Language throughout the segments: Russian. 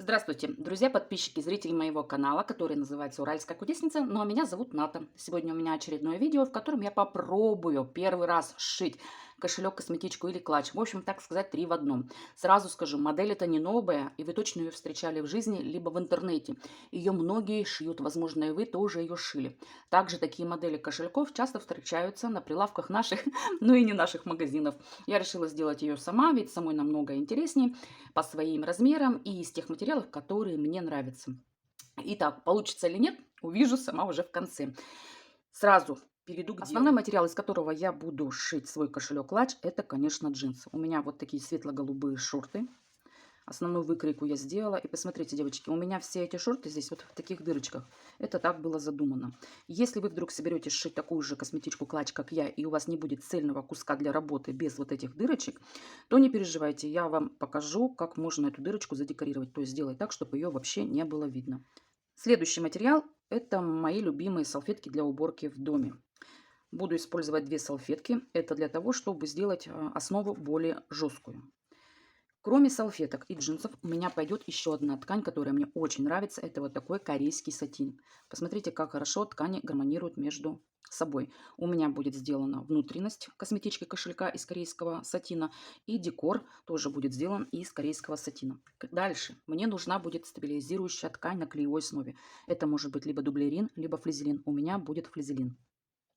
Здравствуйте, друзья, подписчики, зрители моего канала, который называется «Уральская кудесница», ну а меня зовут Ната. Сегодня у меня очередное видео, в котором я попробую первый раз сшить кошелек, косметичку или клатч. В общем, так сказать, три в одном. Сразу скажу, модель это не новая, и вы точно ее встречали в жизни, либо в интернете. Ее многие шьют, возможно, и вы тоже ее шили. Также такие модели кошельков часто встречаются на прилавках наших, ну и не наших магазинов. Я решила сделать ее сама, ведь самой намного интереснее по своим размерам и из тех материалов, которые мне нравятся. Итак, получится или нет, увижу сама уже в конце. Сразу перейду к Основной материал, из которого я буду шить свой кошелек-клатч, это, конечно, джинсы. У меня вот такие светло-голубые шорты. Основную выкройку я сделала. И посмотрите, девочки, у меня все эти шорты здесь вот в таких дырочках. Это так было задумано. Если вы вдруг соберетесь сшить такую же косметичку клатч, как я, и у вас не будет цельного куска для работы без вот этих дырочек, то не переживайте, я вам покажу, как можно эту дырочку задекорировать. То есть сделать так, чтобы ее вообще не было видно. Следующий материал – это мои любимые салфетки для уборки в доме. Буду использовать две салфетки. Это для того, чтобы сделать основу более жесткую. Кроме салфеток и джинсов, у меня пойдет еще одна ткань, которая мне очень нравится. Это вот такой корейский сатин. Посмотрите, как хорошо ткани гармонируют между собой. У меня будет сделана внутренность косметички кошелька из корейского сатина. И декор тоже будет сделан из корейского сатина. Дальше мне нужна будет стабилизирующая ткань на клеевой основе. Это может быть либо дублерин, либо флизелин. У меня будет флизелин.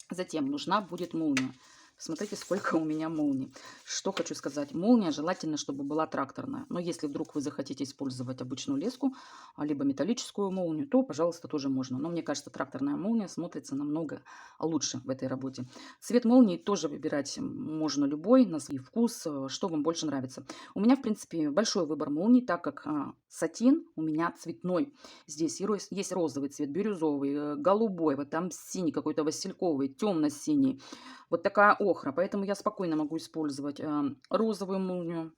Затем нужна будет молния. Смотрите, сколько у меня молний. Что хочу сказать. Молния желательно, чтобы была тракторная. Но если вдруг вы захотите использовать обычную леску, либо металлическую молнию, то, пожалуйста, тоже можно. Но мне кажется, тракторная молния смотрится намного лучше в этой работе. Цвет молнии тоже выбирать можно любой, на свой вкус, что вам больше нравится. У меня, в принципе, большой выбор молний, так как сатин у меня цветной. Здесь есть розовый цвет, бирюзовый, голубой, вот там синий какой-то, васильковый, темно-синий. Вот такая охра. Поэтому я спокойно могу использовать розовую молнию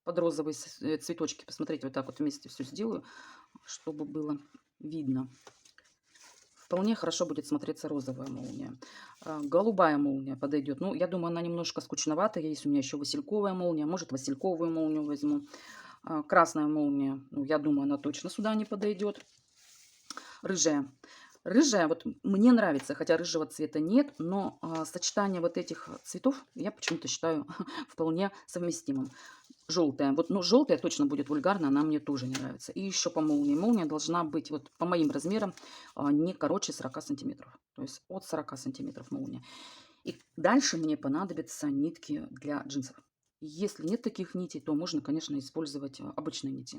под розовые цветочки. Посмотрите, вот так вот вместе все сделаю, чтобы было видно. Вполне хорошо будет смотреться розовая молния. Голубая молния подойдет. Ну, я думаю, она немножко скучноватая. Есть у меня еще васильковая молния. Может, васильковую молнию возьму. Красная молния, ну, я думаю, она точно сюда не подойдет. Рыжая. Рыжая, вот мне нравится, хотя рыжего цвета нет, но сочетание вот этих цветов я почему-то считаю вполне совместимым. Желтая. Вот, ну, желтая точно будет вульгарна, она мне тоже не нравится. И еще по молнии. Молния должна быть, вот по моим размерам, не короче 40 сантиметров. То есть от 40 сантиметров молния. И дальше мне понадобятся нитки для джинсов. Если нет таких нитей, то можно, конечно, использовать обычные нити.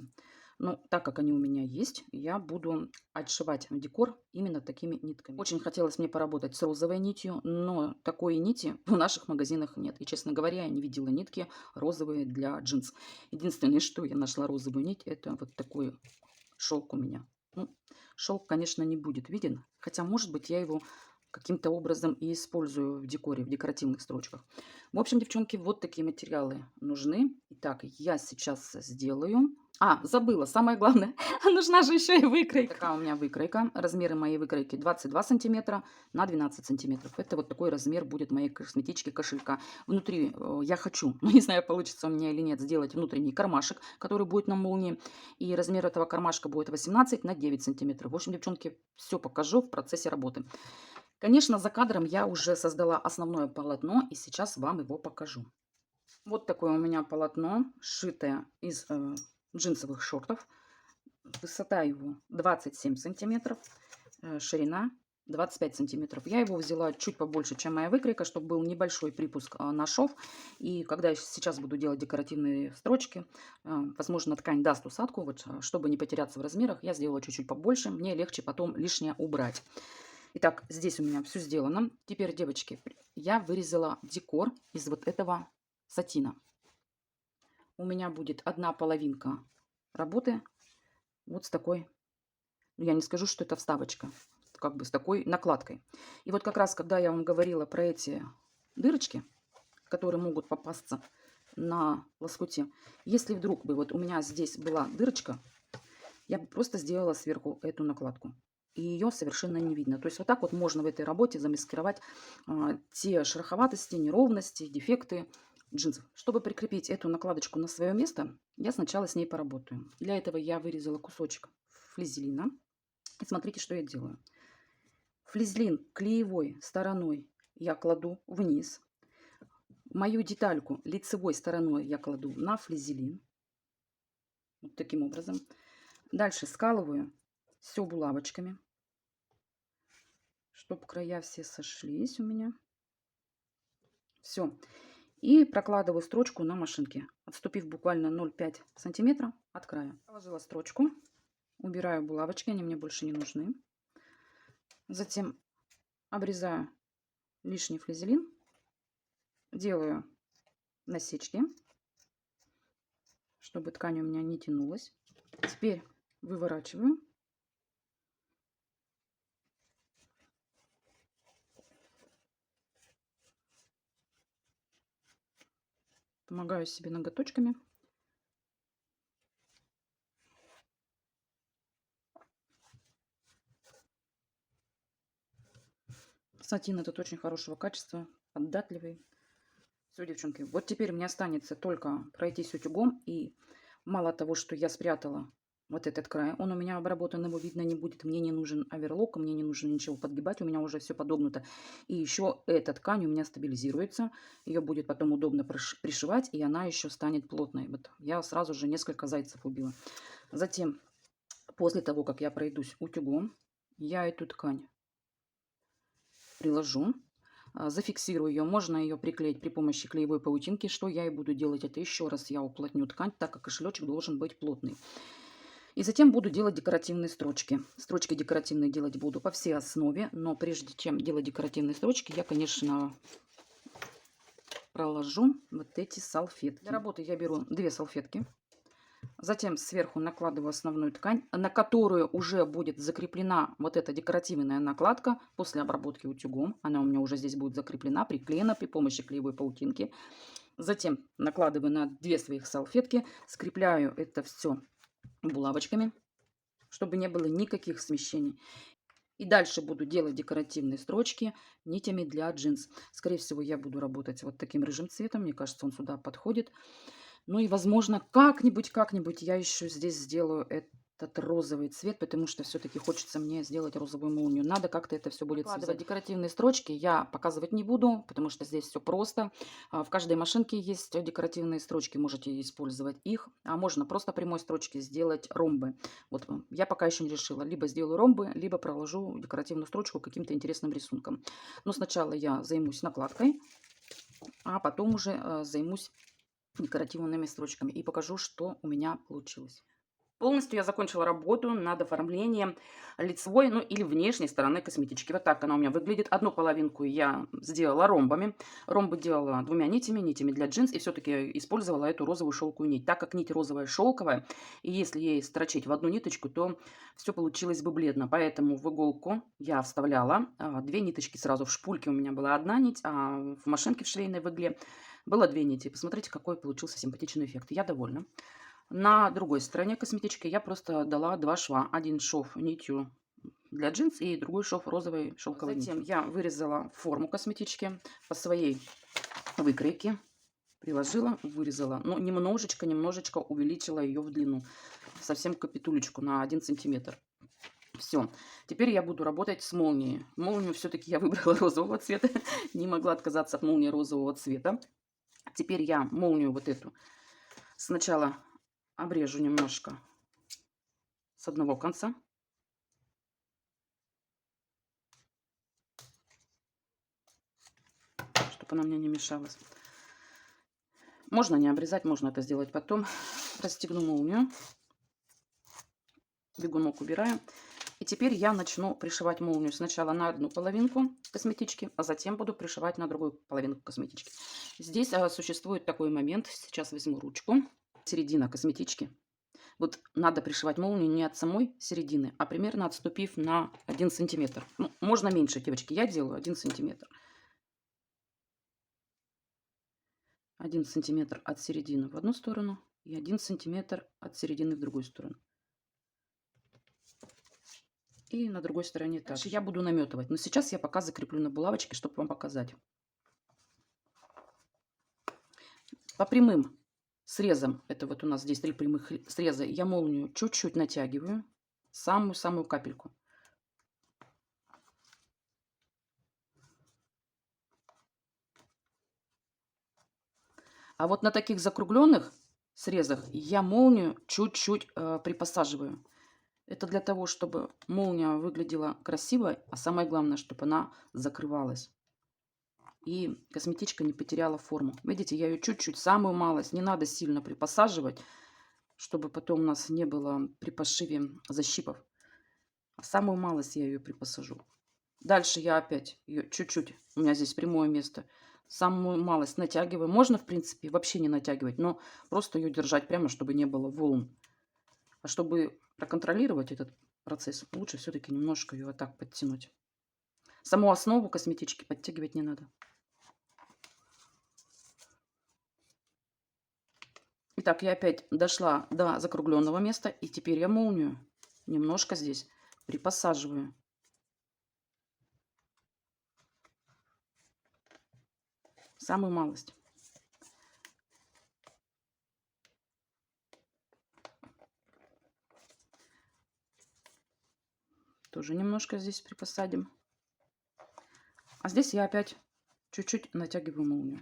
Но так как они у меня есть, я буду отшивать декор именно такими нитками. Очень хотелось мне поработать с розовой нитью, но такой нити в наших магазинах нет. И, честно говоря, я не видела нитки розовые для джинс. Единственное, что я нашла розовую нить, это вот такой шелк у меня. Ну, шелк, конечно, не будет виден, хотя, может быть, я его каким-то образом и использую в декоре, в декоративных строчках. В общем, девчонки, вот такие материалы нужны. Итак, я сейчас сделаю. Забыла, самое главное, нужна же еще и выкройка. Такая у меня выкройка. Размеры моей выкройки 22 сантиметра на 12 сантиметров. Это вот такой размер будет моей косметички кошелька. Внутри я хочу, но не знаю, получится у меня или нет, сделать внутренний кармашек, который будет на молнии. И размер этого кармашка будет 18 на 9 сантиметров. В общем, девчонки, все покажу в процессе работы. Конечно, за кадром я уже создала основное полотно, и сейчас вам его покажу. Вот такое у меня полотно, сшитое из джинсовых шортов. Высота его 27 сантиметров, ширина 25 сантиметров. Я его взяла чуть побольше, чем моя выкройка, чтобы был небольшой припуск на шов. И когда я сейчас буду делать декоративные строчки, возможно, ткань даст усадку. Вот, чтобы не потеряться в размерах, я сделала чуть-чуть побольше. Мне легче потом лишнее убрать. Итак, здесь у меня все сделано. Теперь, девочки, я вырезала декор из вот этого сатина. У меня будет одна половинка работы вот с такой, ну, я не скажу, что это вставочка, как бы с такой накладкой. И вот как раз, когда я вам говорила про эти дырочки, которые могут попасться на лоскуте, если вдруг бы вот у меня здесь была дырочка, я бы просто сделала сверху эту накладку. И ее совершенно не видно. То есть вот так вот можно в этой работе замаскировать те шероховатости, неровности, дефекты, джинсов. Чтобы прикрепить эту накладочку на свое место, я сначала с ней поработаю. Для этого я вырезала кусочек флизелина. И смотрите, что я делаю. Флизелин клеевой стороной я кладу вниз. Мою детальку лицевой стороной я кладу на флизелин. Вот таким образом. Дальше скалываю все булавочками, чтобы края все сошлись у меня. Все. И прокладываю строчку на машинке, отступив буквально 0,5 сантиметра от края. Положила строчку, убираю булавочки, они мне больше не нужны. Затем обрезаю лишний флизелин, делаю насечки, чтобы ткань у меня не тянулась. Теперь выворачиваю. Помогаю себе ноготочками. Сатин этот очень хорошего качества, податливый. Все, девчонки, вот теперь мне останется только пройтись утюгом. И мало того, что я спрятала вот этот край, он у меня обработан, его видно не будет. Мне не нужен оверлок, мне не нужно ничего подгибать, у меня уже все подогнуто. И еще эта ткань у меня стабилизируется. Ее будет потом удобно пришивать, и она еще станет плотной. Вот я сразу же несколько зайцев убила. Затем, после того, как я пройдусь утюгом, я эту ткань приложу. Зафиксирую ее. Можно ее приклеить при помощи клеевой паутинки. Что я и буду делать, это еще раз я уплотню ткань, так как кошелечек должен быть плотный. И затем буду делать декоративные строчки. Строчки декоративные делать буду по всей основе. Но прежде чем делать декоративные строчки, я, конечно, проложу вот эти салфетки. Для работы я беру 2 салфетки. Затем сверху накладываю основную ткань, на которую уже будет закреплена вот эта декоративная накладка после обработки утюгом. Она у меня уже здесь будет закреплена, приклеена при помощи клеевой паутинки. Затем накладываю на 2 своих салфетки, скрепляю это все булавочками, чтобы не было никаких смещений. И дальше буду делать декоративные строчки нитями для джинс. Скорее всего, я буду работать вот таким рыжим цветом. Мне кажется, он сюда подходит. Ну и, возможно, как-нибудь я еще здесь сделаю этот розовый цвет, потому что все-таки хочется мне сделать розовую молнию. Надо как-то это все будет связать. Декоративные строчки я показывать не буду, потому что здесь все просто. В каждой машинке есть декоративные строчки, можете использовать их. А можно просто прямой строчки сделать ромбы. Вот я пока еще не решила. Либо сделаю ромбы, либо проложу декоративную строчку каким-то интересным рисунком. Но сначала я займусь накладкой, а потом уже займусь декоративными строчками и покажу, что у меня получилось. Полностью я закончила работу над оформлением лицевой, ну или внешней стороны косметички. Вот так она у меня выглядит. Одну половинку я сделала ромбами. Ромбы делала 2 нитями для джинс. И все-таки использовала эту розовую шелковую нить. Так как нить розовая шелковая, и если ей строчить в одну ниточку, то все получилось бы бледно. Поэтому в иголку я вставляла 2 ниточки сразу. В шпульке у меня была 1 нить, а в машинке в швейной в игле было 2 нити. Посмотрите, какой получился симпатичный эффект. Я довольна. На другой стороне косметички я просто дала 2 шва. Один шов нитью для джинс и другой шов розовой шелковой нитью. Затем я вырезала форму косметички по своей выкройке. Приложила, вырезала. Но немножечко увеличила ее в длину. Совсем капитулечку на 1 сантиметр. Все. Теперь я буду работать с молнией. Молнию все-таки я выбрала розового цвета. Не могла отказаться от молнии розового цвета. Теперь я молнию вот эту сначала обрежу немножко с одного конца. Чтобы она мне не мешалась. Можно не обрезать, можно это сделать потом. Расстегну молнию. Бегунок убираю. И теперь я начну пришивать молнию сначала на одну половинку косметички, а затем буду пришивать на другую половинку косметички. Здесь существует такой момент. Сейчас возьму ручку. Середина косметички. Вот надо пришивать молнию не от самой середины, а примерно отступив на 1 сантиметр. Ну, можно меньше, девочки. Я делаю 1 сантиметр. 1 сантиметр от середины в одну сторону и 1 сантиметр от середины в другую сторону. И на другой стороне также. Я буду наметывать. Но сейчас я пока закреплю на булавочке, чтобы вам показать. по прямым срезам, это вот у нас здесь 3 прямых среза, я молнию чуть-чуть натягиваю, самую-самую капельку. А вот на таких закругленных срезах я молнию чуть-чуть припосаживаю. Это для того, чтобы молния выглядела красиво, а самое главное, чтобы она закрывалась. И косметичка не потеряла форму. Видите, я ее чуть-чуть, самую малость, не надо сильно припосаживать, чтобы потом у нас не было при пошиве защипов. А самую малость я ее припосажу. Дальше я опять ее чуть-чуть, у меня здесь прямое место, самую малость натягиваю. Можно, в принципе, вообще не натягивать, но просто ее держать прямо, чтобы не было волн. А чтобы проконтролировать этот процесс, лучше все-таки немножко ее вот так подтянуть. Саму основу косметички подтягивать не надо. Итак, я опять дошла до закругленного места, и теперь я молнию немножко здесь припосаживаю. Самую малость. Тоже немножко здесь припосадим. А здесь я опять чуть-чуть натягиваю молнию.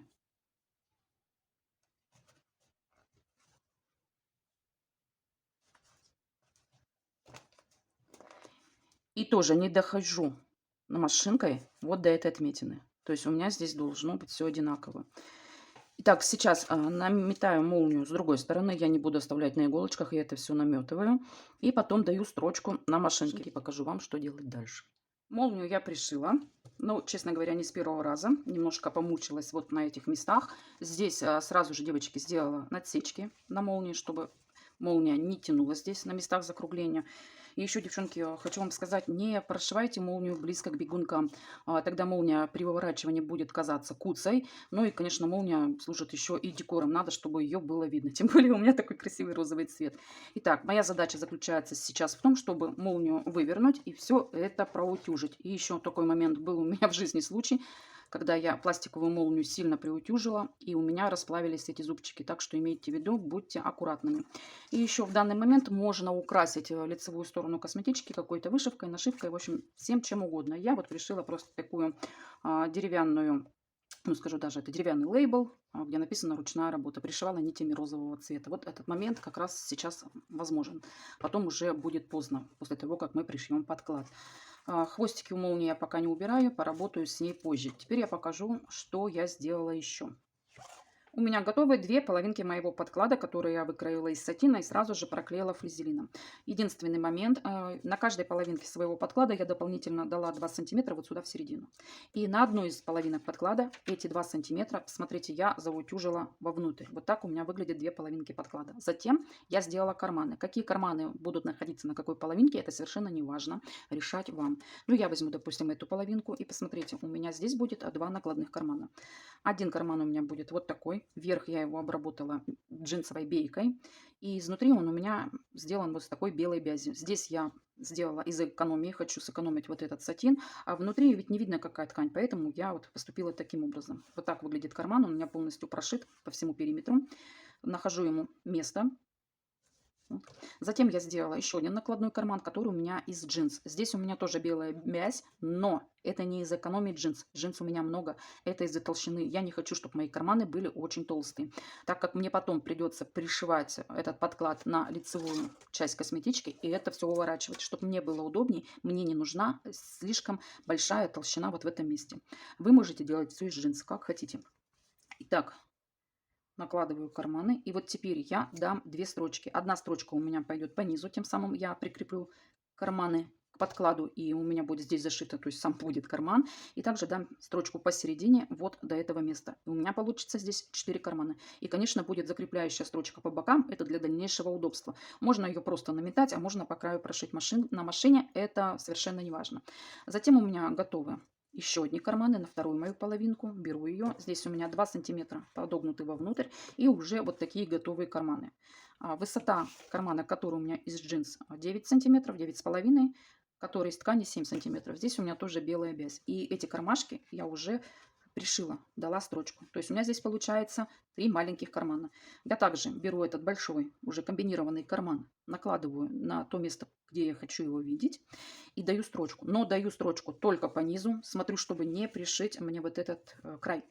И тоже не дохожу машинкой вот до этой отметины. То есть у меня здесь должно быть все одинаково. Итак, сейчас наметаю молнию с другой стороны. Я не буду оставлять на иголочках, я это все наметываю. И потом даю строчку на машинке. И покажу вам, что делать дальше. Молнию я пришила. Ну, честно говоря, не с первого раза. Немножко помучилась вот на этих местах. Здесь сразу же, девочки, сделала надсечки на молнии, чтобы молния не тянулась здесь на местах закругления. И еще, девчонки, хочу вам сказать, не прошивайте молнию близко к бегункам. Тогда молния при выворачивании будет казаться куцей. Ну и, конечно, молния служит еще и декором. Надо, чтобы ее было видно. Тем более у меня такой красивый розовый цвет. Итак, моя задача заключается сейчас в том, чтобы молнию вывернуть и все это проутюжить. И еще такой момент был у меня в жизни случай, когда я пластиковую молнию сильно приутюжила, и у меня расплавились эти зубчики. Так что имейте в виду, будьте аккуратными. И еще в данный момент можно украсить лицевую сторону косметички какой-то вышивкой, нашивкой, в общем, всем чем угодно. Я вот решила просто такую деревянную, ну скажу даже, это деревянный лейбл, где написано «Ручная работа». Пришивала нитями розового цвета. Вот этот момент как раз сейчас возможен. Потом уже будет поздно, после того, как мы пришьем подклад. Хвостики у молнии я пока не убираю, поработаю с ней позже. Теперь я покажу, что я сделала еще. У меня готовы 2 половинки моего подклада, которые я выкроила из сатина и сразу же проклеила флизелином. Единственный момент, на каждой половинке своего подклада я дополнительно дала 2 сантиметра вот сюда в середину. И на одной из половинок подклада эти 2 сантиметра, смотрите, я заутюжила вовнутрь. Вот так у меня выглядят 2 половинки подклада. Затем я сделала карманы. Какие карманы будут находиться на какой половинке, это совершенно не важно, решать вам. Ну, я возьму, допустим, эту половинку и посмотрите, у меня здесь будет 2 накладных кармана. Один карман у меня будет вот такой. Вверх я его обработала джинсовой бейкой. И изнутри он у меня сделан вот с такой белой бязью. Здесь я сделала из экономии, хочу сэкономить вот этот сатин. А внутри ведь не видно, какая ткань, поэтому я вот поступила таким образом. Вот так выглядит карман, он у меня полностью прошит по всему периметру. Нахожу ему место. Затем я сделала еще один накладной карман, который у меня из джинс. Здесь у меня тоже белая вязь, но это не из экономии джинс. Джинс у меня много, это из-за толщины. Я не хочу, чтобы мои карманы были очень толстые. Так как мне потом придется пришивать этот подклад на лицевую часть косметички и это все выворачивать, чтобы мне было удобнее, мне не нужна слишком большая толщина вот в этом месте. Вы можете делать все из джинс, как хотите. Итак, накладываю карманы. И вот теперь я дам 2 строчки. Одна строчка у меня пойдет по низу, тем самым я прикреплю карманы к подкладу, и у меня будет здесь зашито, то есть сам будет карман. И также дам строчку посередине, вот до этого места. И у меня получится здесь 4 кармана. И, конечно, будет закрепляющая строчка по бокам, это для дальнейшего удобства. Можно ее просто наметать, а можно по краю прошить на машине, это совершенно не важно. Затем у меня готовы еще одни карманы на вторую мою половинку. Беру ее. Здесь у меня 2 сантиметра подогнуты вовнутрь. И уже вот такие готовые карманы. Высота кармана, который у меня из джинс 9 сантиметров, 9,5, который из ткани 7 сантиметров. Здесь у меня тоже белая вязь. И эти кармашки я уже пришила, дала строчку. То есть у меня здесь получается 3 маленьких кармана. Я также беру этот большой, уже комбинированный карман, накладываю на то место, где я хочу его видеть, и даю строчку. Но даю строчку только по низу, смотрю, чтобы не пришить мне вот этот край.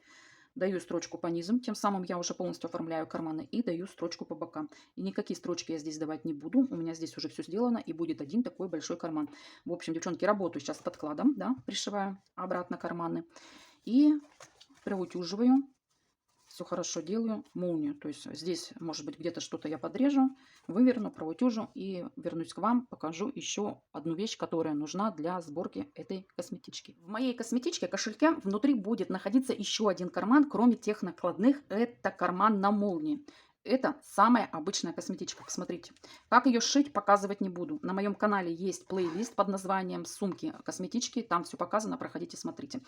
Даю строчку по низам, тем самым я уже полностью оформляю карманы, и даю строчку по бокам. И никакие строчки я здесь давать не буду, у меня здесь уже все сделано, и будет один такой большой карман. В общем, девчонки, работаю сейчас с подкладом, да, пришиваю обратно карманы. И проутюживаю, все хорошо делаю, молнию. То есть здесь, может быть, где-то что-то я подрежу, выверну, проутюжу и вернусь к вам, покажу еще одну вещь, которая нужна для сборки этой косметички. В моей косметичке, кошельке, внутри будет находиться еще один карман, кроме тех накладных. Это карман на молнии. Это самая обычная косметичка. Посмотрите. Как ее сшить, показывать не буду. На моем канале есть плейлист под названием «Сумки косметички». Там все показано. Проходите, смотрите.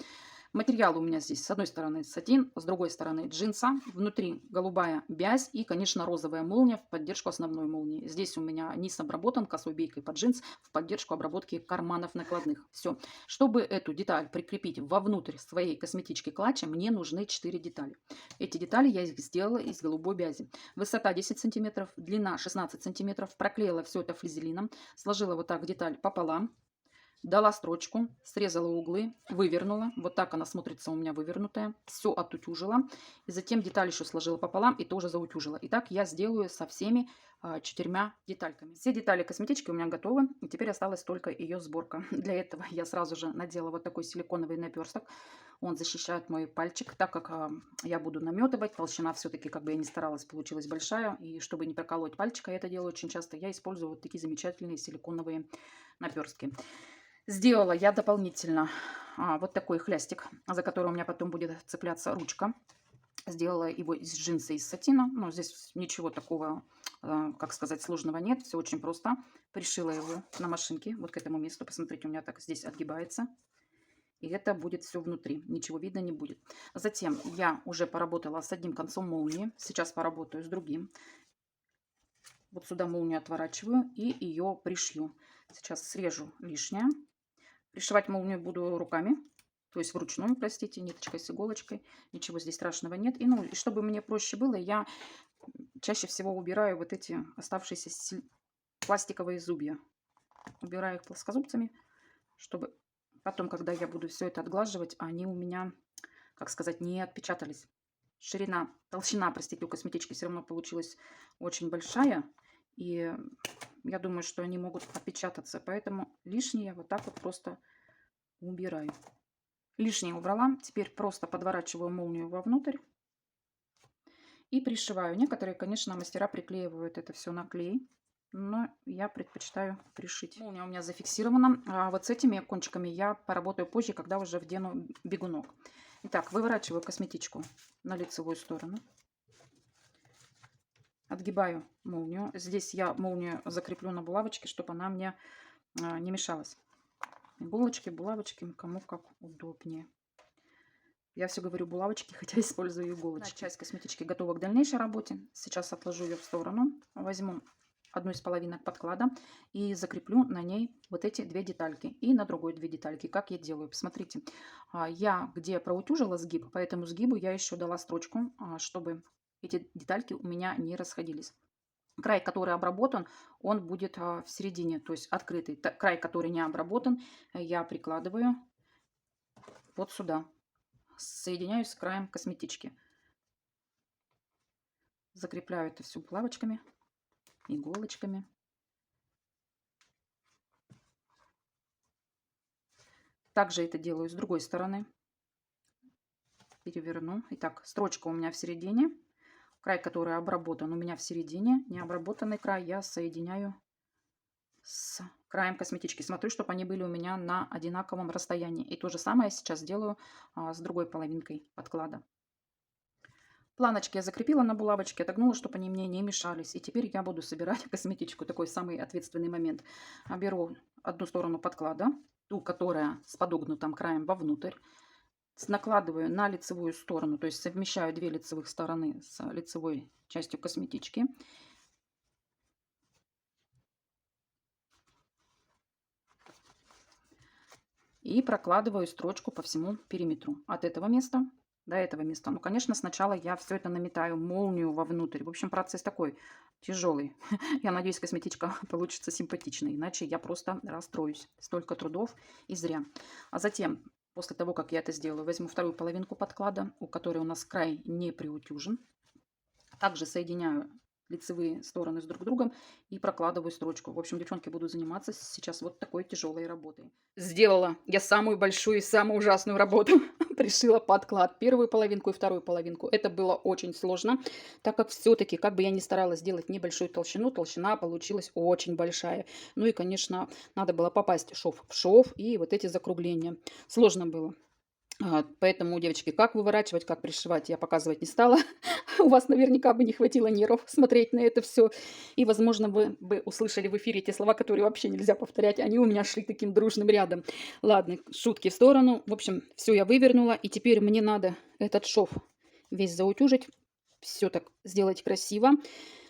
Материал у меня здесь с одной стороны сатин, с другой стороны джинса, внутри голубая бязь и, конечно, розовая молния в поддержку основной молнии. Здесь у меня низ обработан косой бейкой под джинс в поддержку обработки карманов накладных. Все. Чтобы эту деталь прикрепить вовнутрь своей косметички клатча, мне нужны 4 детали. Эти детали я их сделала из голубой бязи. Высота 10 сантиметров, длина 16 сантиметров. Проклеила все это флизелином, сложила вот так деталь пополам. Дала строчку, срезала углы, вывернула. Вот так она смотрится у меня вывернутая. Все отутюжила. И затем деталь еще сложила пополам и тоже заутюжила. И так я сделаю со всеми 4 детальками. Все детали косметички у меня готовы. И теперь осталась только ее сборка. Для этого я сразу же надела вот такой силиконовый наперсток. Он защищает мой пальчик, так как я буду наметывать. Толщина все-таки, как бы я ни старалась, получилась большая. И чтобы не проколоть пальчик, я это делаю очень часто, я использую вот такие замечательные силиконовые наперстки. Сделала я дополнительно вот такой хлястик, за который у меня потом будет цепляться ручка. Сделала его из джинса, из сатина. Но здесь ничего такого, как сказать, сложного нет. Все очень просто. Пришила его на машинке вот к этому месту. Посмотрите, у меня так здесь отгибается. И это будет все внутри. Ничего видно не будет. Затем я уже поработала с одним концом молнии. Сейчас поработаю с другим. Вот сюда молнию отворачиваю и ее пришью. Сейчас срежу лишнее. Пришивать молнию буду руками, то есть вручную, простите, ниточкой с иголочкой. Ничего здесь страшного нет. И, и чтобы мне проще было, я чаще всего убираю вот эти оставшиеся пластиковые зубья. Убираю их плоскозубцами, чтобы потом, когда я буду все это отглаживать, они у меня, как сказать, не отпечатались. Толщина, простите, у косметички все равно получилась очень большая. И я думаю, что они могут отпечататься. Поэтому лишнее вот так вот просто убираю. Лишнее убрала. Теперь просто подворачиваю молнию вовнутрь. И пришиваю. Некоторые, конечно, мастера приклеивают это все на клей. Но я предпочитаю пришить. Молния у меня зафиксирована. А вот с этими кончиками я поработаю позже, когда уже вдену бегунок. Итак, выворачиваю косметичку на лицевую сторону. Отгибаю молнию. Здесь я молнию закреплю на булавочке, чтобы она мне не мешалась. Булочки, булавочки, кому как удобнее. Я все говорю булавочки, хотя использую иголочки. Часть косметички готова к дальнейшей работе. Сейчас отложу ее в сторону. Возьму одну из половинок подклада и закреплю на ней вот эти 2 детальки. И на другой 2 детальки. Как я делаю? Посмотрите. Я где проутюжила сгиб, по этому сгибу я еще дала строчку, чтобы эти детальки у меня не расходились. Край, который обработан, он будет в середине, то есть открытый. Край, который не обработан, я прикладываю вот сюда. Соединяю с краем косметички. Закрепляю это все булавочками, иголочками. Также это делаю с другой стороны. Переверну. Итак, строчка у меня в середине. Край, который обработан, у меня в середине. Необработанный край я соединяю с краем косметички. Смотрю, чтобы они были у меня на одинаковом расстоянии. И то же самое я сейчас делаю с другой половинкой подклада. Планочки я закрепила на булавочке, отогнула, чтобы они мне не мешались. И теперь я буду собирать косметичку. Такой самый ответственный момент. Беру одну сторону подклада, ту, которая с подогнутым краем вовнутрь. Накладываю на лицевую сторону, то есть совмещаю 2 лицевых стороны с лицевой частью косметички. И прокладываю строчку по всему периметру. От этого места до этого места. Ну, конечно, сначала я все это наметаю молнию вовнутрь. В общем, процесс такой тяжелый. Я надеюсь, косметичка получится симпатичной, иначе я просто расстроюсь. Столько трудов и зря. А затем, после того, как я это сделаю, возьму вторую половинку подклада, у которой у нас край не приутюжен. Также соединяю лицевые стороны с друг другом и прокладываю строчку. В общем, девчонки, буду заниматься сейчас вот такой тяжелой работой. Сделала я самую большую и самую ужасную работу. Пришила подклад, первую половинку и вторую половинку. Это было очень сложно, так как все-таки, как бы я ни старалась сделать небольшую толщину, толщина получилась очень большая. Ну и, конечно, надо было попасть шов в шов и вот эти закругления. Сложно было. Поэтому, девочки, как выворачивать, как пришивать, я показывать не стала. У вас наверняка бы не хватило нервов смотреть на это все. И, возможно, вы бы услышали в эфире те слова, которые вообще нельзя повторять. Они у меня шли таким дружным рядом. Ладно, шутки в сторону. В общем, все я вывернула. И теперь мне надо этот шов весь заутюжить. Все так сделать красиво.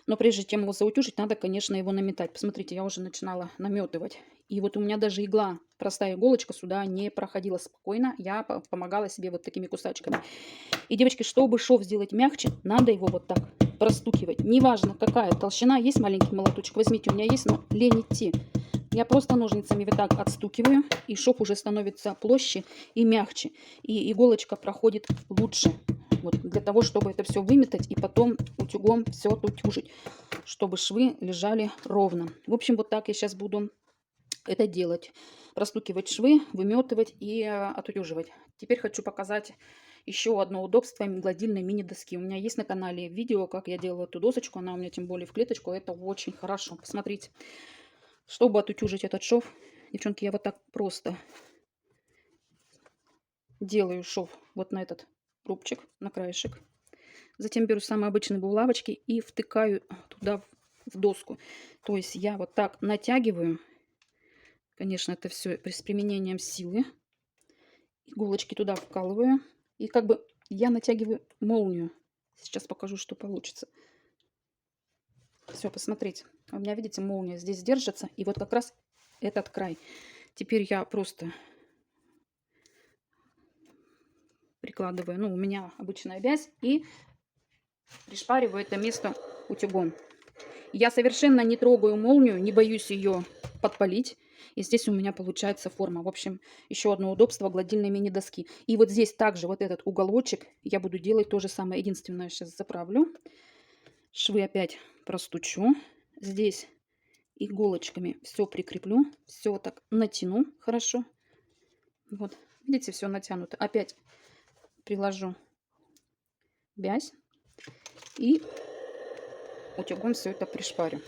Но прежде чем его заутюжить, надо, конечно, его наметать. Посмотрите, я уже начинала наметывать. И вот у меня даже игла, простая иголочка сюда не проходила спокойно. Я помогала себе вот такими кусачками. И, девочки, чтобы шов сделать мягче, надо его вот так простукивать. Неважно, какая толщина. Есть маленький молоточек, возьмите, у меня есть, но лень идти. Я просто ножницами вот так отстукиваю, и шов уже становится площе и мягче. И иголочка проходит лучше. Вот для того, чтобы это все выметать и потом утюгом все отутюжить, чтобы швы лежали ровно. В общем, вот так я сейчас буду это делать. Простукивать швы, выметывать и отутюживать. Теперь хочу показать еще одно удобство гладильной мини-доски. У меня есть на канале видео, как я делала эту досочку. Она у меня тем более в клеточку. Это очень хорошо. Посмотрите. Чтобы отутюжить этот шов, девчонки, я вот так просто делаю шов вот на этот рубчик, на краешек. Затем беру самые обычные булавочки и втыкаю туда в доску. То есть я вот так натягиваю. Конечно, это все с применением силы. Иголочки туда вкалываю. И как бы я натягиваю молнию. Сейчас покажу, что получится. Все, посмотрите. У меня, видите, молния здесь держится. И вот как раз этот край. Теперь я просто прикладываю, ну, у меня обычная вязь, и пришпариваю это место утюгом. Я совершенно не трогаю молнию, не боюсь ее подпалить. И здесь у меня получается форма. В общем, еще одно удобство гладильной мини-доски. И вот здесь также вот этот уголочек я буду делать то же самое. Единственное, сейчас заправлю. Швы опять простучу. Здесь иголочками все прикреплю. Все вот так натяну хорошо. Вот, видите, все натянуто. Опять приложу вязь и утюгом все это пришпарю.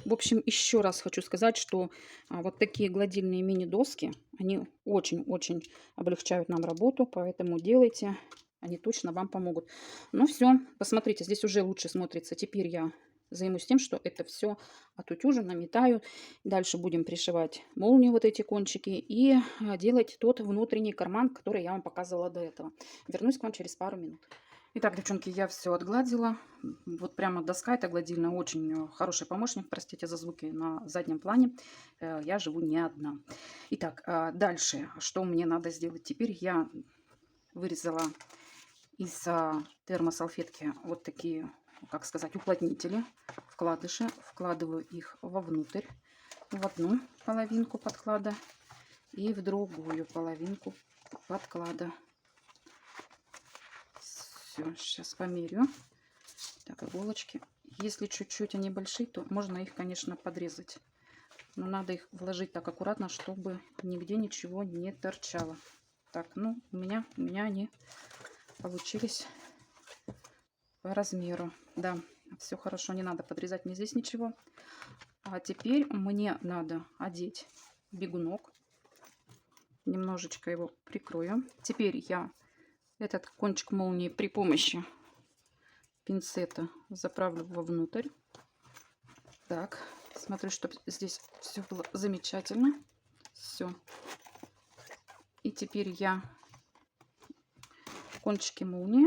В общем, еще раз хочу сказать, что вот такие гладильные мини-доски, они очень-очень облегчают нам работу, поэтому делайте, они точно вам помогут. Ну все, посмотрите, здесь уже лучше смотрится. Теперь я займусь тем, что это все отутюжу, наметаю. Дальше будем пришивать молнию, вот эти кончики, и делать тот внутренний карман, который я вам показывала до этого. Вернусь к вам через пару минут. Итак, девчонки, я все отгладила. Вот прямо доска эта гладильная очень хороший помощник. Простите за звуки на заднем плане. Я живу не одна. Итак, дальше, что мне надо сделать? Теперь я вырезала из термосалфетки вот такие, как сказать, уплотнители, вкладыши. Вкладываю их вовнутрь, в одну половинку подклада и в другую половинку подклада. Все, сейчас померю. Так, иголочки. Если чуть-чуть они большие, то можно их, конечно, подрезать. Но надо их вложить так аккуратно, чтобы нигде ничего не торчало. Так, ну, у меня они получились по размеру. Да, все хорошо, не надо подрезать мне здесь ничего. А теперь мне надо одеть бегунок. Немножечко его прикрою. Теперь я этот кончик молнии при помощи пинцета заправлю вовнутрь. Так, смотрю, чтобы здесь все было замечательно. Все. И теперь я кончики молнии.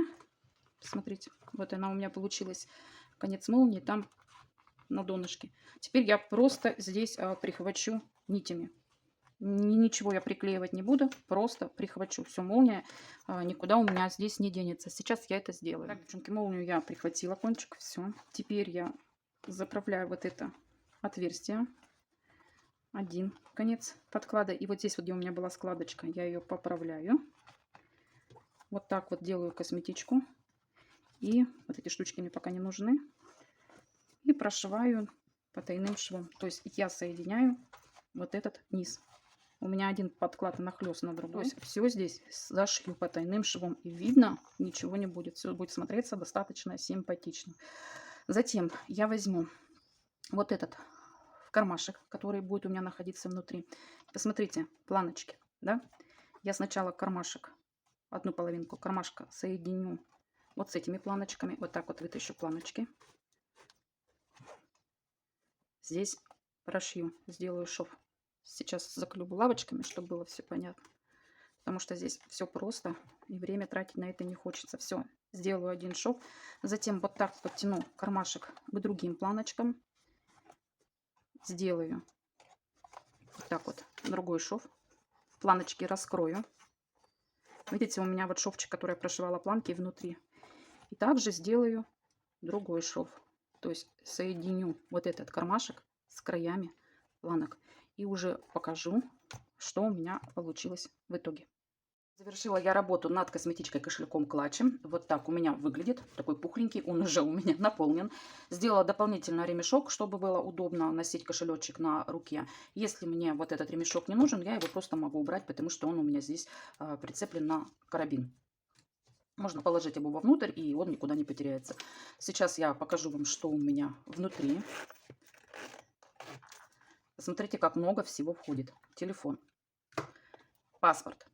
Смотрите, вот она у меня получилась. Конец молнии там на донышке. Теперь я просто здесь прихвачу нитями. Ничего я приклеивать не буду, просто прихвачу. Все, молния никуда у меня здесь не денется. Сейчас я это сделаю. Так, девчонки, молнию я прихватила, кончик, все. Теперь я заправляю вот это отверстие. Один конец подклада. И вот здесь вот, где у меня была складочка, я ее поправляю. Вот так вот делаю косметичку. И вот эти штучки мне пока не нужны. И прошиваю потайным швом. То есть я соединяю вот этот низ. У меня один подклад нахлёст на другой. То есть все здесь зашью потайным швом. И видно, ничего не будет. Все будет смотреться достаточно симпатично. Затем я возьму вот этот кармашек, который будет у меня находиться внутри. Посмотрите, планочки, да? Я сначала кармашек, одну половинку кармашка соединю вот с этими планочками. Вот так вот вытащу планочки. Здесь прошью, сделаю шов. Сейчас заклю булавочками, чтобы было все понятно. Потому что здесь все просто. И время тратить на это не хочется. Все, сделаю один шов. Затем вот так подтяну кармашек к другим планочкам. Сделаю вот так вот другой шов. Планочки раскрою. Видите, у меня вот шовчик, который я прошивала планки внутри. И также сделаю другой шов. То есть соединю вот этот кармашек с краями планок. И уже покажу, что у меня получилось в итоге. Завершила я работу над косметичкой кошельком клатчем. Вот так у меня выглядит. Такой пухленький, он уже у меня наполнен. Сделала дополнительно ремешок, чтобы было удобно носить кошелечек на руке. Если мне вот этот ремешок не нужен, я его просто могу убрать, потому что он у меня здесь прицеплен на карабин. Можно положить его вовнутрь, и он никуда не потеряется. Сейчас я покажу вам, что у меня внутри. Посмотрите, как много всего входит. Телефон, паспорт.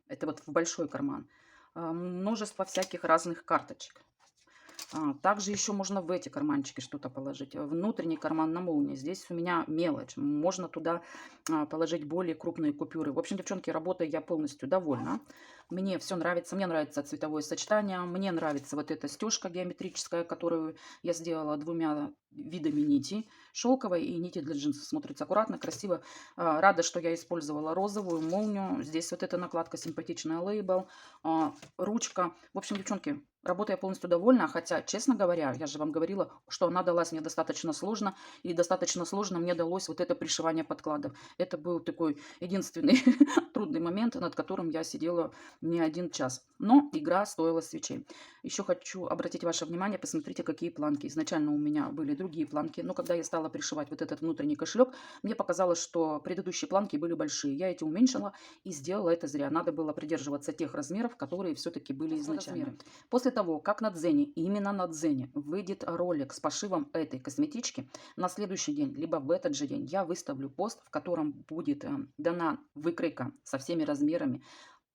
Это вот в большой карман. Множество всяких разных карточек. Также еще можно в эти карманчики что-то положить. Внутренний карман на молнии. Здесь у меня мелочь. Можно туда положить более крупные купюры. В общем, девчонки, работой я полностью довольна. Мне все нравится. Мне нравится цветовое сочетание. Мне нравится вот эта стежка геометрическая, которую я сделала двумя видами нити. Шелковой и нити для джинсов. Смотрится аккуратно, красиво. Рада, что я использовала розовую молнию. Здесь вот эта накладка симпатичная, лейбл. Ручка. В общем, девчонки, работой я полностью довольна. Хотя, честно говоря, я же вам говорила, что она далась мне достаточно сложно. И достаточно сложно мне далось вот это пришивание подкладов. Это был такой единственный трудный момент, над которым я сидела не один час. Но игра стоила свечей. Еще хочу обратить ваше внимание, посмотрите, какие планки. Изначально у меня были другие планки, но когда я стала пришивать вот этот внутренний кошелек, мне показалось, что предыдущие планки были большие. Я эти уменьшила и сделала это зря. Надо было придерживаться тех размеров, которые все-таки были изначально. После того, как на Дзене, именно на Дзене, выйдет ролик с пошивом этой косметички, на следующий день, либо в этот же день, я выставлю пост, в котором будет дана выкройка со всеми размерами,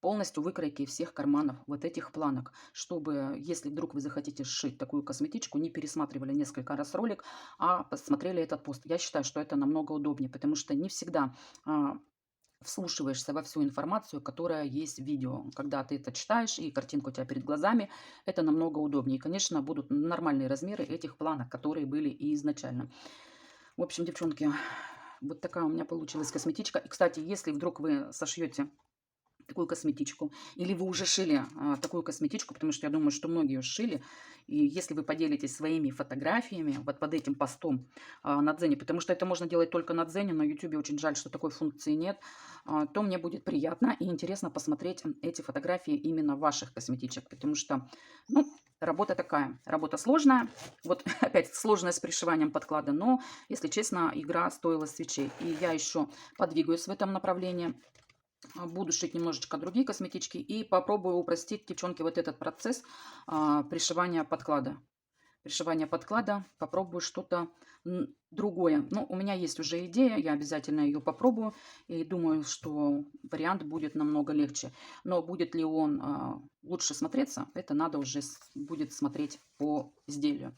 полностью выкройки всех карманов вот этих планок, чтобы, если вдруг вы захотите сшить такую косметичку, не пересматривали несколько раз ролик, а посмотрели этот пост. Я считаю, что это намного удобнее, потому что не всегда вслушиваешься во всю информацию, которая есть в видео. Когда ты это читаешь и картинка у тебя перед глазами, это намного удобнее. И, конечно, будут нормальные размеры этих планок, которые были и изначально. В общем, девчонки, вот такая у меня получилась косметичка. И, кстати, если вдруг вы сошьете такую косметичку, или вы уже шили такую косметичку, потому что я думаю, что многие ее шили, и если вы поделитесь своими фотографиями вот под этим постом на Дзене, потому что это можно делать только на Дзене, на Ютубе очень жаль, что такой функции нет, то мне будет приятно и интересно посмотреть эти фотографии именно ваших косметичек, потому что, ну, работа такая, работа сложная, вот опять сложная с пришиванием подклада, но, если честно, игра стоила свечей, и я еще подвигаюсь в этом направлении. Буду шить немножечко другие косметички и попробую упростить, девчонки, вот этот процесс пришивания подклада. Пришивание подклада, попробую что-то другое. Ну, у меня есть уже идея, я обязательно ее попробую. И думаю, что вариант будет намного легче. Но будет ли он лучше смотреться, это надо уже будет смотреть по изделию.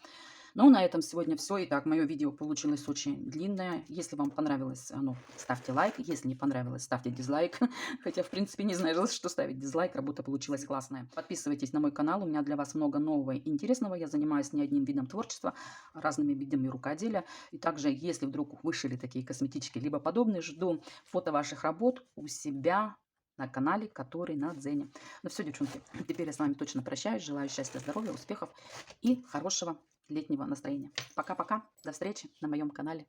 Ну, на этом сегодня все. Итак, мое видео получилось очень длинное. Если вам понравилось оно, ставьте лайк. Если не понравилось, ставьте дизлайк. Хотя, в принципе, не знаю, за что ставить дизлайк. Работа получилась классная. Подписывайтесь на мой канал. У меня для вас много нового и интересного. Я занимаюсь не одним видом творчества, а разными видами рукоделия. И также, если вдруг вышили такие косметички, либо подобные, жду фото ваших работ у себя на канале, который на Дзене. Ну все, девчонки, теперь я с вами точно прощаюсь. Желаю счастья, здоровья, успехов и хорошего летнего настроения. Пока-пока. До встречи на моем канале.